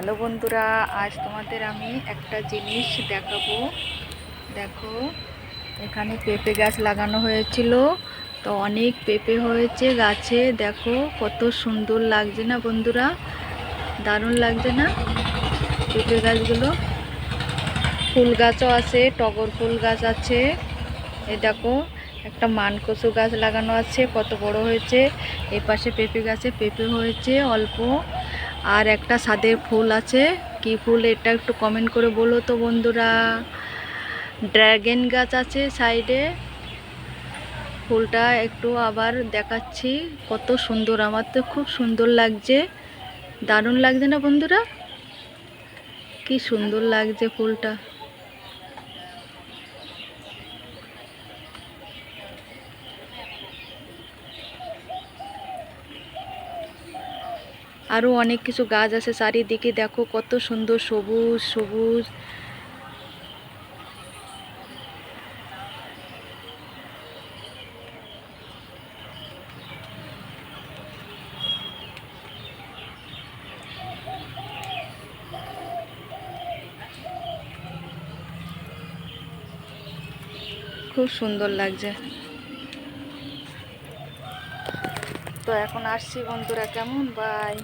Hello বন্ধুরা, আজ তোমাদের আমি একটা জিনিস দেখাবো। দেখো, এখানে পেঁপে গাছ লাগানো হয়েছিল, তো অনেক পেঁপে হয়েছে গাছে। দেখো কত সুন্দর লাগছে না বন্ধুরা, দারুণ লাগছে না পেঁপে গাছগুলো। ফুল গাছও আছে, টগর ফুল গাছ আছে। এই দেখো, একটা মানকচু গাছ লাগানো আছে, কত বড় হয়েছে। এই পাশে পেঁপে গাছে পেঁপে হয়েছে অল্প। আর একটা ছাদের ফুল আছে, কি ফুল এটা একটু কমেন্ট করে বলো তো বন্ধুরা। ড্রাগন গাছ আছে সাইডে, ফুলটা একটু আবার দেখাচ্ছি, কত সুন্দর, আমার তো খুব সুন্দর লাগছে, দারুণ লাগছে না বন্ধুরা, কি সুন্দর লাগছে ফুলটা। আরও অনেক কিছু গাছ আছে চারিদিকে, দেখো কত সুন্দর সবুজ সবুজ। খুব সুন্দর লাগছে। তো এখন আসছি বন্ধুরা, কেমন, বাই।